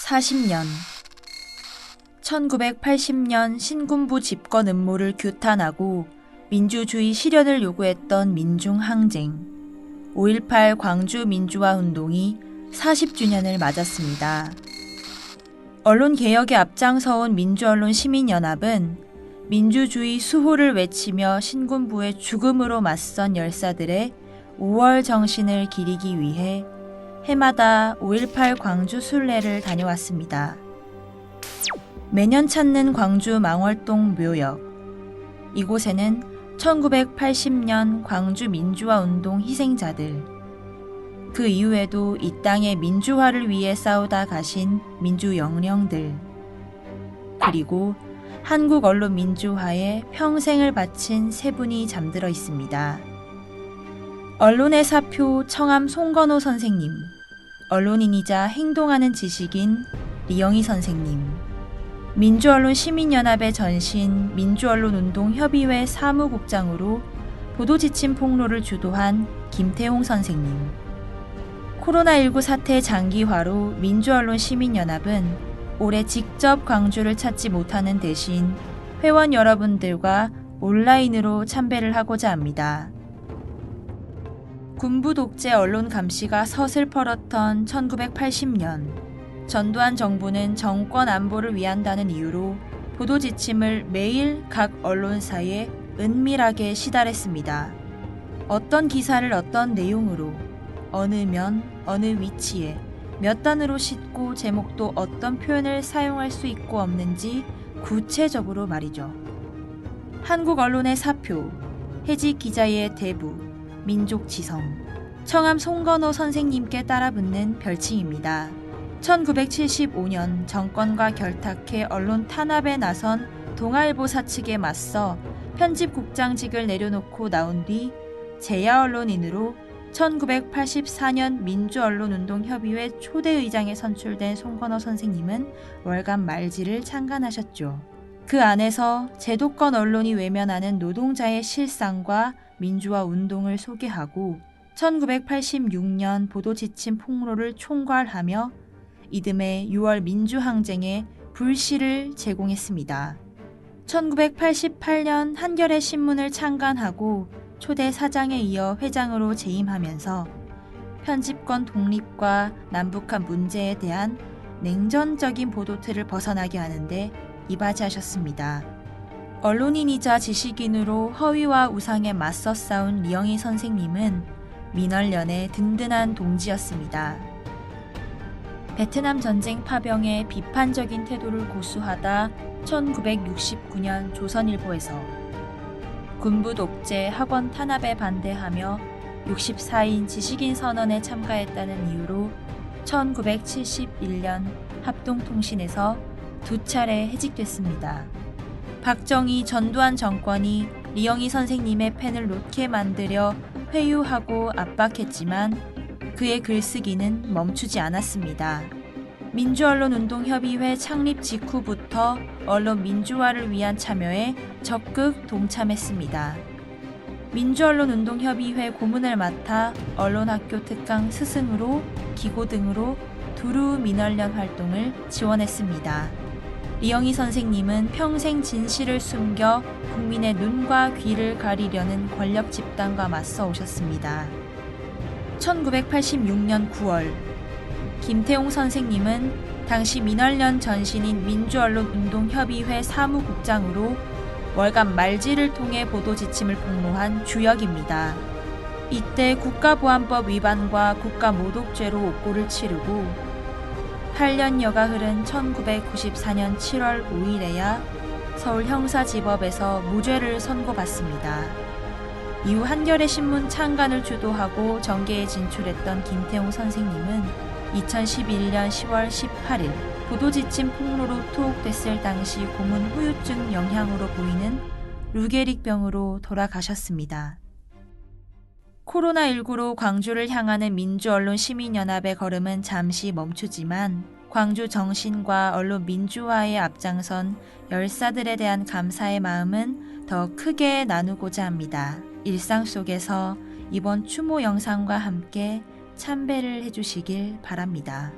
40년 1980년 신군부 집권 음모를 규탄하고 민주주의 실현을 요구했던 민중항쟁 5.18 광주 민주화운동이 40주년을 맞았습니다. 언론개혁에 앞장서온 민주언론시민연합은 민주주의 수호를 외치며 신군부의 죽음으로 맞선 열사들의 5월 정신을 기리기 위해 해마다 5.18 광주 순례를 다녀왔습니다. 매년 찾는 광주 망월동 묘역. 이곳에는 1980년 광주 민주화운동 희생자들, 그 이후에도 이 땅의 민주화를 위해 싸우다 가신 민주영령들, 그리고 한국 언론 민주화에 평생을 바친 세 분이 잠들어 있습니다. 언론의 사표 청암 송건호 선생님, 언론인이자 행동하는 지식인 리영희 선생님, 민주언론시민연합의 전신 민주언론운동협의회 사무국장으로 보도지침 폭로를 주도한 김태홍 선생님, 코로나19 사태 장기화로 민주언론시민연합은 올해 직접 광주를 찾지 못하는 대신 회원 여러분들과 온라인으로 참배를 하고자 합니다. 군부 독재 언론 감시가 서슬퍼렇던 1980년 전두환 정부는 정권 안보를 위한다는 이유로 보도 지침을 매일 각 언론사에 은밀하게 시달했습니다. 어떤 기사를 어떤 내용으로, 어느 면, 어느 위치에, 몇 단으로 싣고 제목도 어떤 표현을 사용할 수 있고 없는지 구체적으로 말이죠. 한국 언론의 사표, 해직 기자의 대부, 민족지성, 청암 송건호 선생님께 따라붙는 별칭입니다. 1975년 정권과 결탁해 언론 탄압에 나선 동아일보 사측에 맞서 편집국장직을 내려놓고 나온 뒤 재야 언론인으로 1984년 민주언론운동협의회 초대의장에 선출된 송건호 선생님은 월간 말지를 창간하셨죠. 그 안에서 제도권 언론이 외면하는 노동자의 실상과 민주화 운동을 소개하고 1986년 보도지침 폭로를 총괄하며 이듬해 6월 민주항쟁에 불씨를 제공했습니다. 1988년 한겨레 신문을 창간하고 초대 사장에 이어 회장으로 재임하면서 편집권 독립과 남북한 문제에 대한 냉전적인 보도틀을 벗어나게 하는데 이바지하셨습니다. 언론인이자 지식인으로 허위와 우상에 맞서 싸운 리영희 선생님은 민언련의 든든한 동지였습니다. 베트남 전쟁 파병에 비판적인 태도를 고수하다 1969년 조선일보에서 군부 독재 학원 탄압에 반대하며 64인 지식인 선언에 참가했다는 이유로 1971년 합동통신에서 2차례 해직됐습니다. 박정희 전두환 정권이 리영희 선생님의 펜을 놓게 만들려 회유하고 압박했지만 그의 글쓰기는 멈추지 않았습니다. 민주언론운동협의회 창립 직후부터 언론 민주화를 위한 참여에 적극 동참했습니다. 민주언론운동협의회 고문을 맡아 언론학교 특강 스승으로 기고 등으로 두루 민언련 활동을 지원했습니다. 리영희 선생님은 평생 진실을 숨겨 국민의 눈과 귀를 가리려는 권력 집단과 맞서 오셨습니다. 1986년 9월 김태홍 선생님은 당시 민언련 전신인 민주언론운동협의회 사무국장으로 월간 말지를 통해 보도지침을 폭로한 주역입니다. 이때 국가보안법 위반과 국가모독죄로 옥고를 치르고 8년여가 흐른 1994년 7월 5일에야 서울 형사지법에서 무죄를 선고받습니다. 이후 한겨레 신문 창간을 주도하고 정계에 진출했던 김태홍 선생님은 2011년 10월 18일 보도지침 폭로로 투옥됐을 당시 고문 후유증 영향으로 보이는 루게릭병으로 돌아가셨습니다. 코로나19로 광주를 향하는 민주언론시민연합의 걸음은 잠시 멈추지만 광주 정신과 언론 민주화에 앞장선 열사들에 대한 감사의 마음은 더 크게 나누고자 합니다. 일상 속에서 이번 추모 영상과 함께 참배를 해주시길 바랍니다.